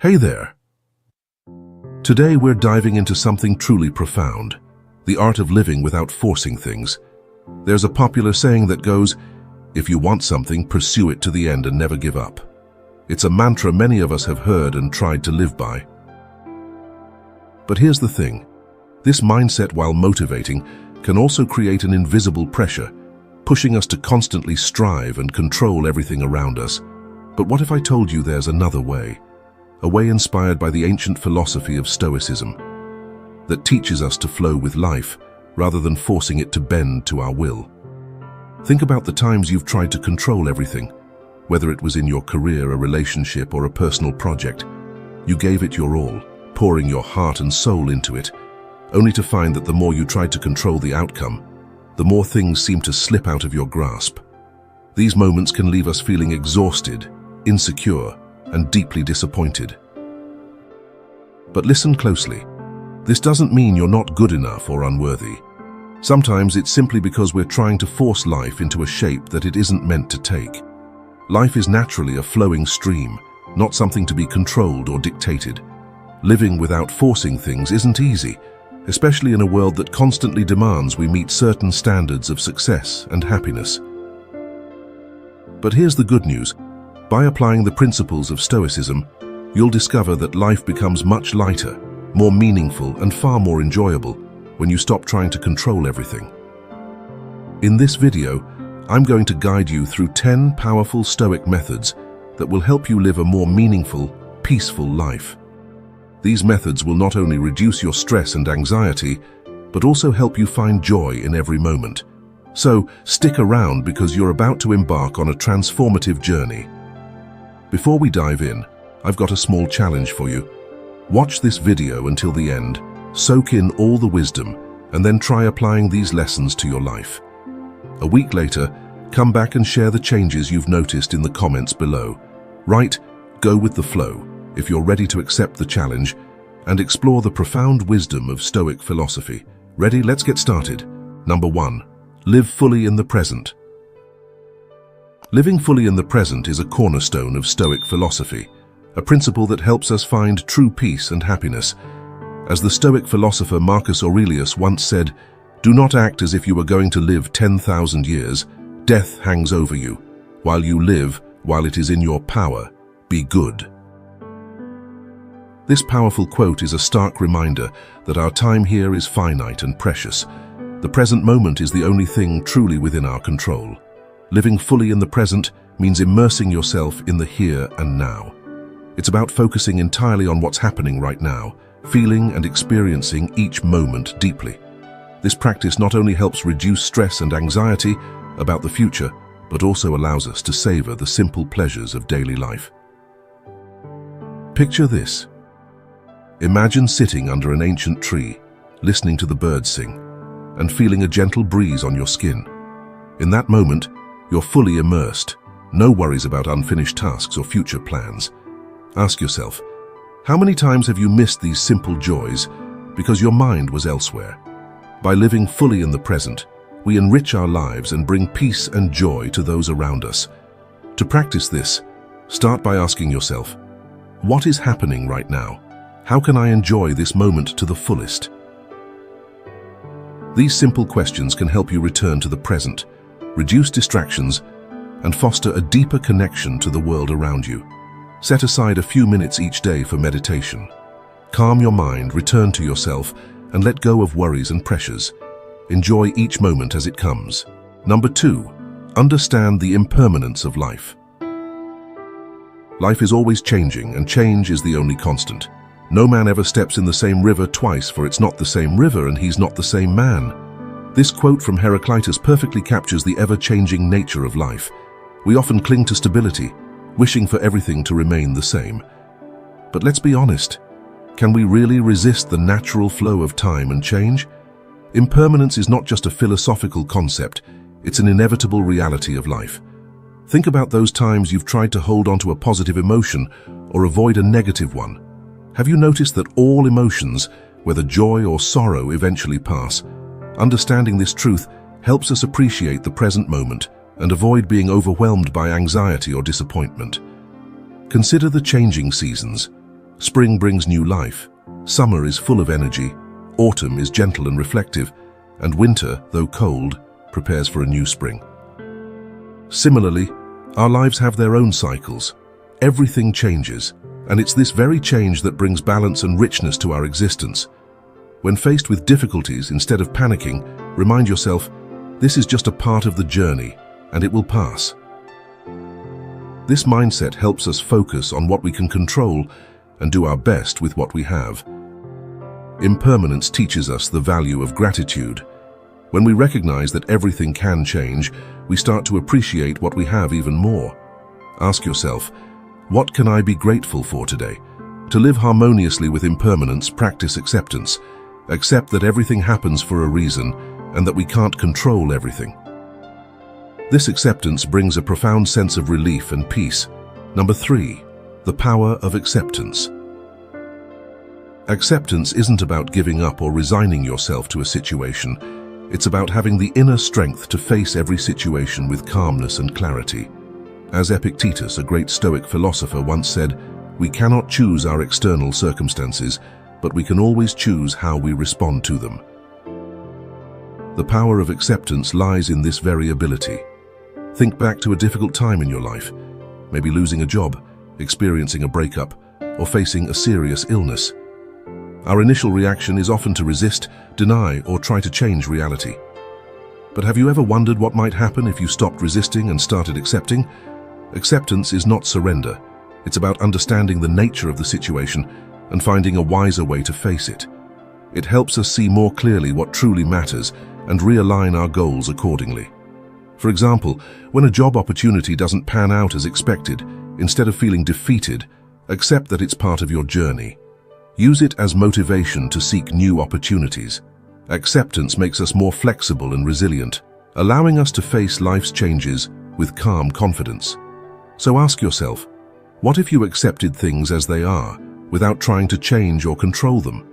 Hey there! Today we're diving into something truly profound, the art of living without forcing things. There's a popular saying that goes, if you want something, pursue it to the end and never give up. It's a mantra many of us have heard and tried to live by. But here's the thing, this mindset, while motivating, can also create an invisible pressure, pushing us to constantly strive and control everything around us. But what if I told you there's another way? A way inspired by the ancient philosophy of Stoicism, that teaches us to flow with life rather than forcing it to bend to our will. Think about the times you've tried to control everything, whether it was in your career, a relationship, or a personal project. You gave it your all, pouring your heart and soul into it, only to find that the more you tried to control the outcome, the more things seemed to slip out of your grasp. These moments can leave us feeling exhausted, insecure, and deeply disappointed. But listen closely. This doesn't mean you're not good enough or unworthy. Sometimes it's simply because we're trying to force life into a shape that it isn't meant to take. Life is naturally a flowing stream, not something to be controlled or dictated. Living without forcing things isn't easy, especially in a world that constantly demands we meet certain standards of success and happiness. But here's the good news. By applying the principles of Stoicism, you'll discover that life becomes much lighter, more meaningful, and far more enjoyable when you stop trying to control everything. In this video, I'm going to guide you through 10 powerful Stoic methods that will help you live a more meaningful, peaceful life. These methods will not only reduce your stress and anxiety, but also help you find joy in every moment. So, stick around because you're about to embark on a transformative journey. Before we dive in, I've got a small challenge for you. Watch this video until the end, soak in all the wisdom, and then try applying these lessons to your life. A week later, come back and share the changes you've noticed in the comments below. Write, "Go with the flow," if you're ready to accept the challenge and explore the profound wisdom of Stoic philosophy. Ready? Let's get started. Number 1. Live fully in the present. Living fully in the present is a cornerstone of Stoic philosophy, a principle that helps us find true peace and happiness. As the Stoic philosopher Marcus Aurelius once said, "Do not act as if you were going to live 10,000 years. Death hangs over you. While you live, while it is in your power, be good." This powerful quote is a stark reminder that our time here is finite and precious. The present moment is the only thing truly within our control. Living fully in the present means immersing yourself in the here and now. It's about focusing entirely on what's happening right now, feeling and experiencing each moment deeply. This practice not only helps reduce stress and anxiety about the future, but also allows us to savor the simple pleasures of daily life. Picture this. Imagine sitting under an ancient tree, listening to the birds sing, and feeling a gentle breeze on your skin. In that moment, you're fully immersed, no worries about unfinished tasks or future plans. Ask yourself, how many times have you missed these simple joys because your mind was elsewhere? By living fully in the present, we enrich our lives and bring peace and joy to those around us. To practice this, start by asking yourself, what is happening right now? How can I enjoy this moment to the fullest? These simple questions can help you return to the present, reduce distractions, and foster a deeper connection to the world around you. Set aside a few minutes each day for meditation. Calm your mind, return to yourself, and let go of worries and pressures. Enjoy each moment as it comes. Number 2, understand the impermanence of life. Life is always changing, and change is the only constant. No man ever steps in the same river twice, for it's not the same river and he's not the same man. This quote from Heraclitus perfectly captures the ever-changing nature of life. We often cling to stability, wishing for everything to remain the same. But let's be honest, can we really resist the natural flow of time and change? Impermanence is not just a philosophical concept, it's an inevitable reality of life. Think about those times you've tried to hold on to a positive emotion or avoid a negative one. Have you noticed that all emotions, whether joy or sorrow, eventually pass? Understanding this truth helps us appreciate the present moment and avoid being overwhelmed by anxiety or disappointment. Consider the changing seasons. Spring brings new life. Summer is full of energy. Autumn is gentle and reflective. And winter, though cold, prepares for a new spring. Similarly, our lives have their own cycles. Everything changes, and it's this very change that brings balance and richness to our existence. When faced with difficulties, instead of panicking, remind yourself, this is just a part of the journey, and it will pass. This mindset helps us focus on what we can control and do our best with what we have. Impermanence teaches us the value of gratitude. When we recognize that everything can change, we start to appreciate what we have even more. Ask yourself, what can I be grateful for today? To live harmoniously with impermanence, practice acceptance. Accept that everything happens for a reason and that we can't control everything. This acceptance brings a profound sense of relief and peace. Number 3, the power of acceptance. Acceptance isn't about giving up or resigning yourself to a situation. It's about having the inner strength to face every situation with calmness and clarity. As Epictetus, a great Stoic philosopher, once said, we cannot choose our external circumstances, but we can always choose how we respond to them. The power of acceptance lies in this very ability. Think back to a difficult time in your life, maybe losing a job, experiencing a breakup, or facing a serious illness. Our initial reaction is often to resist, deny, or try to change reality. But have you ever wondered what might happen if you stopped resisting and started accepting? Acceptance is not surrender. It's about understanding the nature of the situation and finding a wiser way to face it. It helps us see more clearly what truly matters and realign our goals accordingly. For example, when a job opportunity doesn't pan out as expected, instead of feeling defeated, accept that it's part of your journey. Use it as motivation to seek new opportunities. Acceptance makes us more flexible and resilient, allowing us to face life's changes with calm confidence. So ask yourself, what if you accepted things as they are, without trying to change or control them?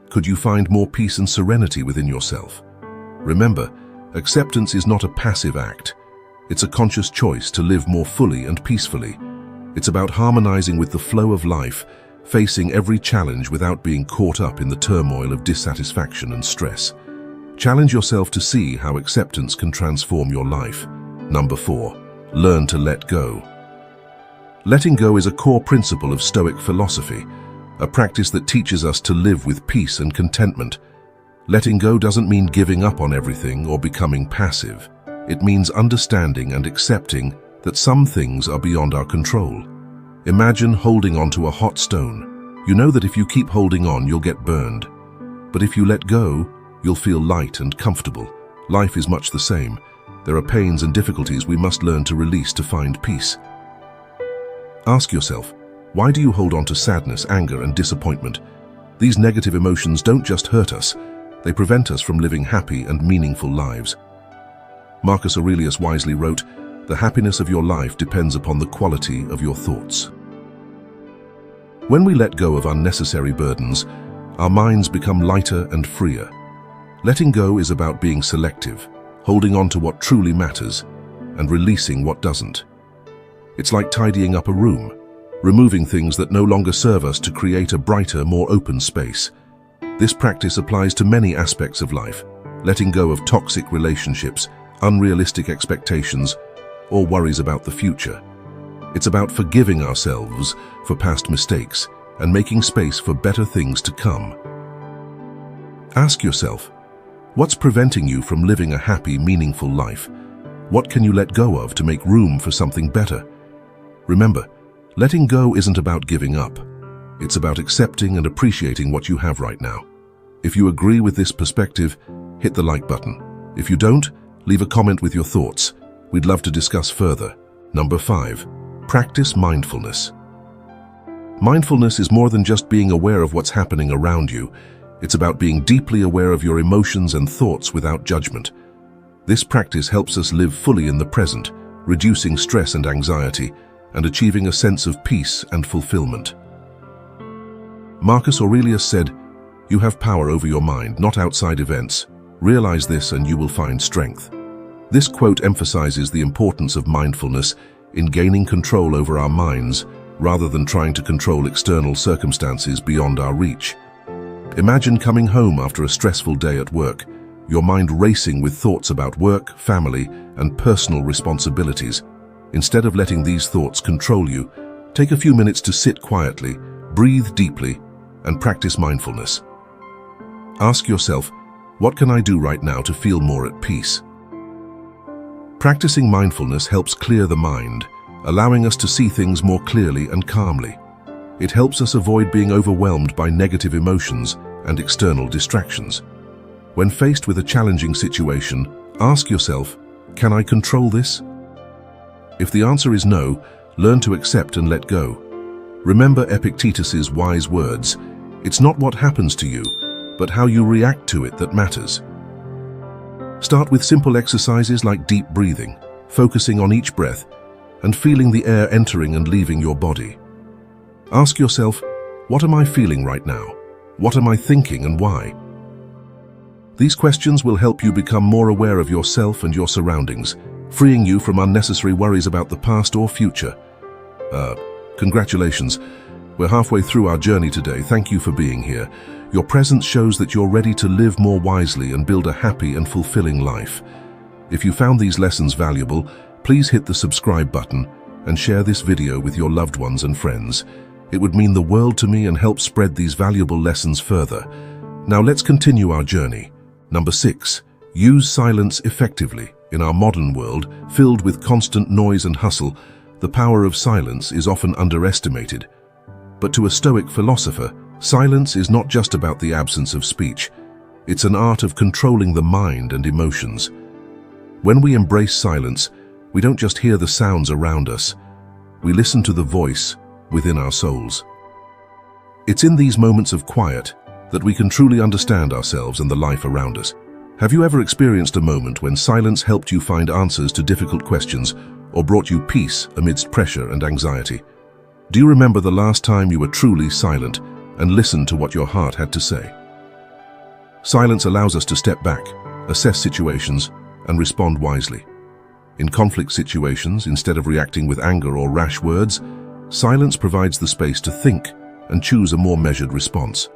Could you find more peace and serenity within yourself? Remember, acceptance is not a passive act. It's a conscious choice to live more fully and peacefully. It's about harmonizing with the flow of life, facing every challenge without being caught up in the turmoil of dissatisfaction and stress. Challenge yourself to see how acceptance can transform your life. Number 4, learn to let go. Letting go is a core principle of Stoic philosophy, a practice that teaches us to live with peace and contentment. Letting go doesn't mean giving up on everything or becoming passive. It means understanding and accepting that some things are beyond our control. Imagine holding onto a hot stone. You know that if you keep holding on, you'll get burned. But if you let go, you'll feel light and comfortable. Life is much the same. There are pains and difficulties we must learn to release to find peace. Ask yourself, why do you hold on to sadness, anger, and disappointment? These negative emotions don't just hurt us, they prevent us from living happy and meaningful lives. Marcus Aurelius wisely wrote, "The happiness of your life depends upon the quality of your thoughts." When we let go of unnecessary burdens, our minds become lighter and freer. Letting go is about being selective, holding on to what truly matters, and releasing what doesn't. It's like tidying up a room, removing things that no longer serve us to create a brighter, more open space. This practice applies to many aspects of life, letting go of toxic relationships, unrealistic expectations, or worries about the future. It's about forgiving ourselves for past mistakes and making space for better things to come. Ask yourself, what's preventing you from living a happy, meaningful life? What can you let go of to make room for something better? Remember, letting go isn't about giving up. It's about accepting and appreciating what you have right now. If you agree with this perspective, hit the like button. If you don't, leave a comment with your thoughts. We'd love to discuss further. Number 5, practice mindfulness. Mindfulness is more than just being aware of what's happening around you. It's about being deeply aware of your emotions and thoughts without judgment. This practice helps us live fully in the present, reducing stress and anxiety, and achieving a sense of peace and fulfillment. Marcus Aurelius said, "You have power over your mind, not outside events. Realize this and you will find strength." This quote emphasizes the importance of mindfulness in gaining control over our minds, rather than trying to control external circumstances beyond our reach. Imagine coming home after a stressful day at work, your mind racing with thoughts about work, family, and personal responsibilities. Instead of letting these thoughts control you, take a few minutes to sit quietly, breathe deeply, and practice mindfulness. Ask yourself, what can I do right now to feel more at peace? Practicing mindfulness helps clear the mind, allowing us to see things more clearly and calmly. It helps us avoid being overwhelmed by negative emotions and external distractions. When faced with a challenging situation, ask yourself, can I control this? If the answer is no, learn to accept and let go. Remember Epictetus's wise words, it's not what happens to you, but how you react to it that matters. Start with simple exercises like deep breathing, focusing on each breath, and feeling the air entering and leaving your body. Ask yourself, what am I feeling right now? What am I thinking and why? These questions will help you become more aware of yourself and your surroundings, freeing you from unnecessary worries about the past or future. Congratulations. We're halfway through our journey today. Thank you for being here. Your presence shows that you're ready to live more wisely and build a happy and fulfilling life. If you found these lessons valuable, please hit the subscribe button and share this video with your loved ones and friends. It would mean the world to me and help spread these valuable lessons further. Now let's continue our journey. Number 6, use silence effectively. In our modern world, filled with constant noise and hustle, the power of silence is often underestimated. But to a Stoic philosopher, silence is not just about the absence of speech. It's an art of controlling the mind and emotions. When we embrace silence, we don't just hear the sounds around us. We listen to the voice within our souls. It's in these moments of quiet that we can truly understand ourselves and the life around us. Have you ever experienced a moment when silence helped you find answers to difficult questions or brought you peace amidst pressure and anxiety? Do you remember the last time you were truly silent and listened to what your heart had to say? Silence allows us to step back, assess situations, and respond wisely. In conflict situations, instead of reacting with anger or rash words, silence provides the space to think and choose a more measured response.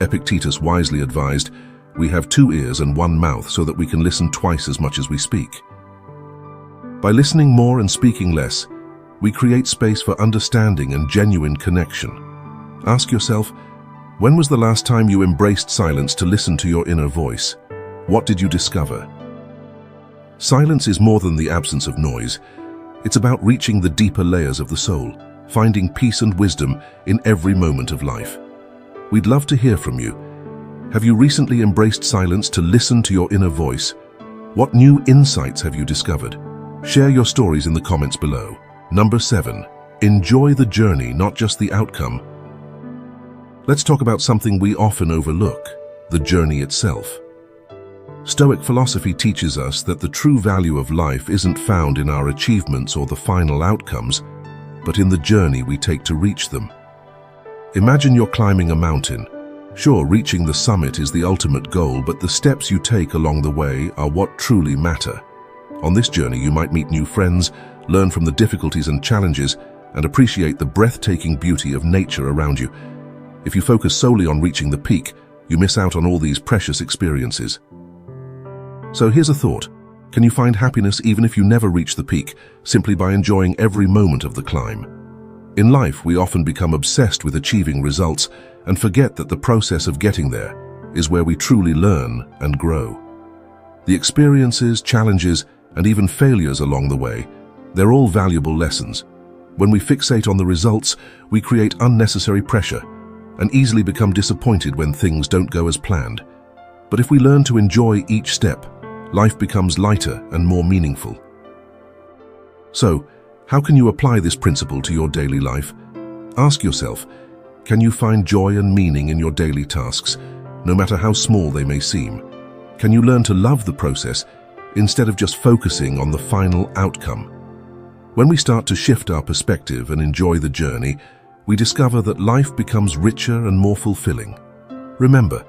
Epictetus wisely advised, we have 2 ears and 1 mouth so that we can listen twice as much as we speak. By listening more and speaking less, we create space for understanding and genuine connection. Ask yourself, when was the last time you embraced silence to listen to your inner voice? What did you discover? Silence is more than the absence of noise. It's about reaching the deeper layers of the soul, finding peace and wisdom in every moment of life. We'd love to hear from you. Have you recently embraced silence to listen to your inner voice? What new insights have you discovered? Share your stories in the comments below. Number 7, enjoy the journey, not just the outcome. Let's talk about something we often overlook, the journey itself. Stoic philosophy teaches us that the true value of life isn't found in our achievements or the final outcomes, but in the journey we take to reach them. Imagine you're climbing a mountain. Sure, reaching the summit is the ultimate goal, but the steps you take along the way are what truly matter. On this journey, you might meet new friends, learn from the difficulties and challenges, and appreciate the breathtaking beauty of nature around you. If you focus solely on reaching the peak, you miss out on all these precious experiences. So here's a thought. Can you find happiness even if you never reach the peak, simply by enjoying every moment of the climb? In life, we often become obsessed with achieving results and forget that the process of getting there is where we truly learn and grow. The experiences, challenges, and even failures along the way, they're all valuable lessons. When we fixate on the results, we create unnecessary pressure and easily become disappointed when things don't go as planned. But if we learn to enjoy each step, life becomes lighter and more meaningful. So, how can you apply this principle to your daily life? Ask yourself, can you find joy and meaning in your daily tasks, no matter how small they may seem? Can you learn to love the process instead of just focusing on the final outcome? When we start to shift our perspective and enjoy the journey, we discover that life becomes richer and more fulfilling. Remember,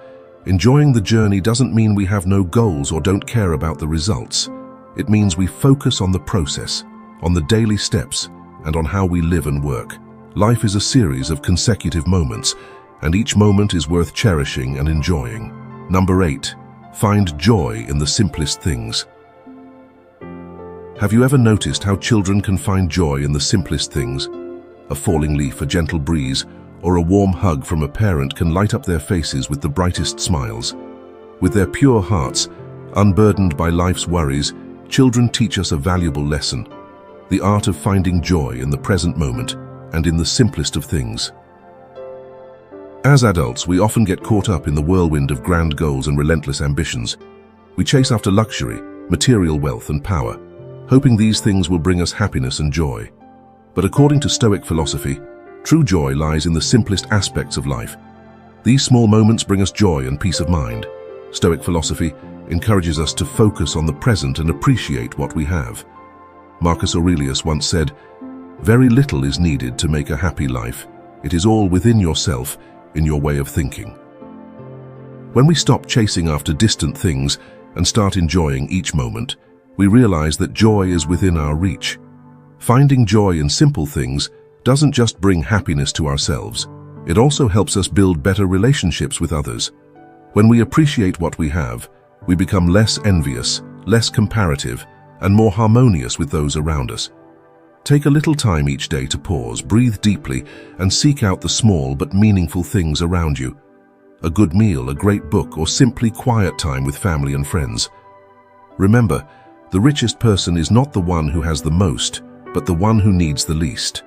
enjoying the journey doesn't mean we have no goals or don't care about the results. It means we focus on the process, on the daily steps, and on how we live and work. Life is a series of consecutive moments, and each moment is worth cherishing and enjoying. Number 8. Find joy in the simplest things. Have you ever noticed how children can find joy in the simplest things? A falling leaf, a gentle breeze, or a warm hug from a parent can light up their faces with the brightest smiles. With their pure hearts, unburdened by life's worries, children teach us a valuable lesson: the art of finding joy in the present moment and in the simplest of things. As adults, we often get caught up in the whirlwind of grand goals and relentless ambitions. We chase after luxury, material wealth, and power, hoping these things will bring us happiness and joy. But according to Stoic philosophy, true joy lies in the simplest aspects of life. These small moments bring us joy and peace of mind. Stoic philosophy encourages us to focus on the present and appreciate what we have. Marcus Aurelius once said, "Very little is needed to make a happy life. It is all within yourself, in your way of thinking." When we stop chasing after distant things and start enjoying each moment, we realize that joy is within our reach. Finding joy in simple things doesn't just bring happiness to ourselves, it also helps us build better relationships with others. When we appreciate what we have, we become less envious, less comparative, and more harmonious with those around us. Take a little time each day to pause, breathe deeply, and seek out the small but meaningful things around you. A good meal, a great book, or simply quiet time with family and friends. Remember, the richest person is not the one who has the most, but the one who needs the least.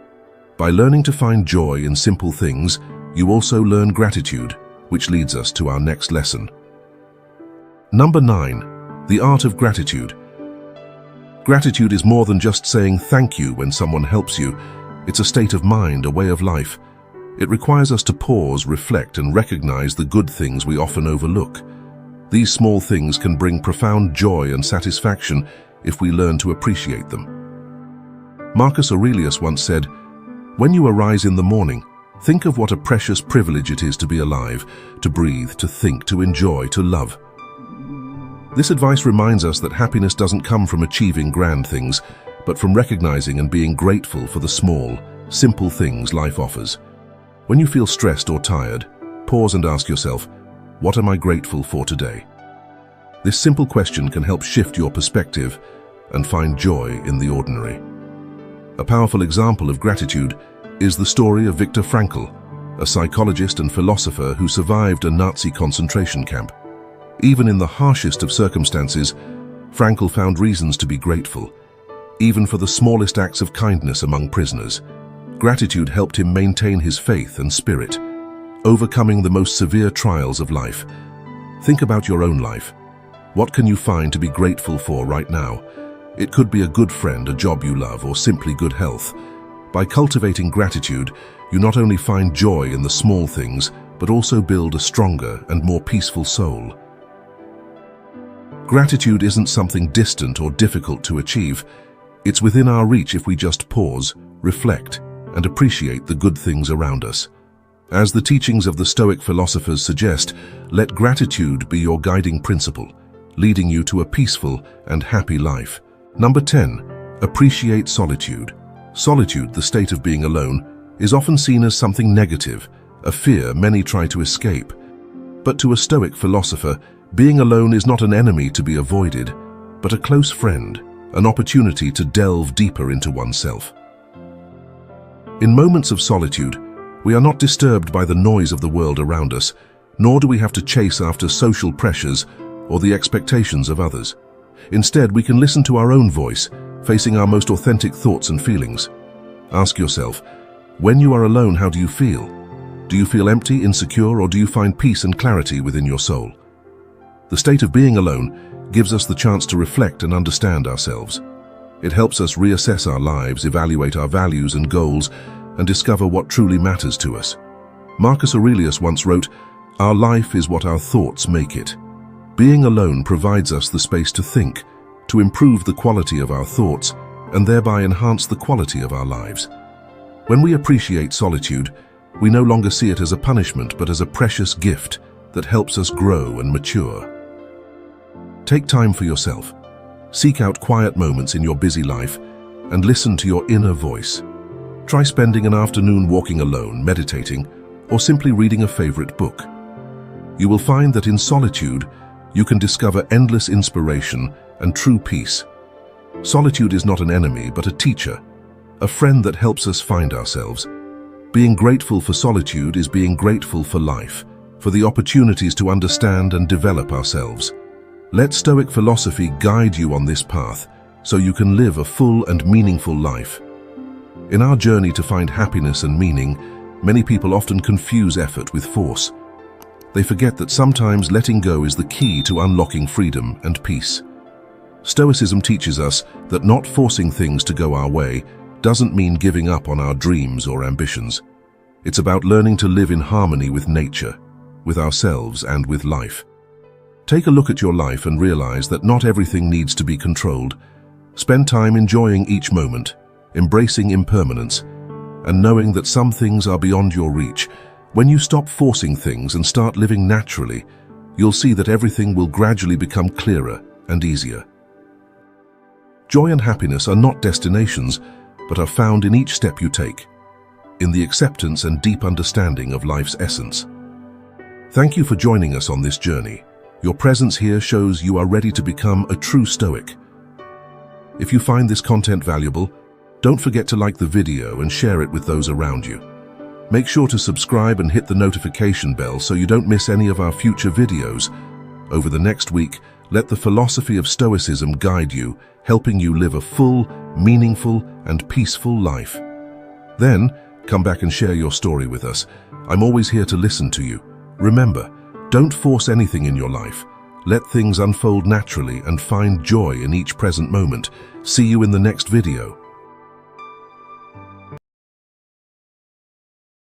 By learning to find joy in simple things, you also learn gratitude, which leads us to our next lesson. Number 9. The art of gratitude. Gratitude is more than just saying thank you when someone helps you. It's a state of mind, a way of life. It requires us to pause, reflect, and recognize the good things we often overlook. These small things can bring profound joy and satisfaction if we learn to appreciate them. Marcus Aurelius once said, "When you arise in the morning, think of what a precious privilege it is to be alive, to breathe, to think, to enjoy, to love." This advice reminds us that happiness doesn't come from achieving grand things, but from recognizing and being grateful for the small, simple things life offers. When you feel stressed or tired, pause and ask yourself, what am I grateful for today? This simple question can help shift your perspective and find joy in the ordinary. A powerful example of gratitude is the story of Viktor Frankl, a psychologist and philosopher who survived a Nazi concentration camp. Even in the harshest of circumstances, Frankl found reasons to be grateful, even for the smallest acts of kindness among prisoners. Gratitude helped him maintain his faith and spirit, overcoming the most severe trials of life. Think about your own life. What can you find to be grateful for right now? It could be a good friend, a job you love, or simply good health. By cultivating gratitude, you not only find joy in the small things, but also build a stronger and more peaceful soul. Gratitude isn't something distant or difficult to achieve. It's within our reach if we just pause, reflect, and appreciate the good things around us. As the teachings of the Stoic philosophers suggest, let gratitude be your guiding principle, leading you to a peaceful and happy life. Number 10. Appreciate solitude. Solitude, the state of being alone, is often seen as something negative, a fear many try to escape. But to a Stoic philosopher, being alone is not an enemy to be avoided, but a close friend, an opportunity to delve deeper into oneself. In moments of solitude, we are not disturbed by the noise of the world around us, nor do we have to chase after social pressures or the expectations of others. Instead, we can listen to our own voice, facing our most authentic thoughts and feelings. Ask yourself, when you are alone, how do you feel? Do you feel empty, insecure, or do you find peace and clarity within your soul? The state of being alone gives us the chance to reflect and understand ourselves. It helps us reassess our lives, evaluate our values and goals, and discover what truly matters to us. Marcus Aurelius once wrote, "Our life is what our thoughts make it." Being alone provides us the space to think, to improve the quality of our thoughts, and thereby enhance the quality of our lives. When we appreciate solitude, we no longer see it as a punishment, but as a precious gift that helps us grow and mature. Take time for yourself. Seek out quiet moments in your busy life and listen to your inner voice. Try spending an afternoon walking alone, meditating, or simply reading a favorite book. You will find that in solitude, you can discover endless inspiration and true peace. Solitude is not an enemy, but a teacher, a friend that helps us find ourselves. Being grateful for solitude is being grateful for life, for the opportunities to understand and develop ourselves. Let Stoic philosophy guide you on this path so you can live a full and meaningful life. In our journey to find happiness and meaning, many people often confuse effort with force. They forget that sometimes letting go is the key to unlocking freedom and peace. Stoicism teaches us that not forcing things to go our way doesn't mean giving up on our dreams or ambitions. It's about learning to live in harmony with nature, with ourselves, and with life. Take a look at your life and realize that not everything needs to be controlled. Spend time enjoying each moment, embracing impermanence, and knowing that some things are beyond your reach. When you stop forcing things and start living naturally, you'll see that everything will gradually become clearer and easier. Joy and happiness are not destinations, but are found in each step you take, in the acceptance and deep understanding of life's essence. Thank you for joining us on this journey. Your presence here shows you are ready to become a true Stoic. If you find this content valuable, don't forget to like the video and share it with those around you. Make sure to subscribe and hit the notification bell so you don't miss any of our future videos. Over the next week, let the philosophy of Stoicism guide you, helping you live a full, meaningful, and peaceful life. Then, come back and share your story with us. I'm always here to listen to you. Remember, don't force anything in your life. Let things unfold naturally and find joy in each present moment. See you in the next video.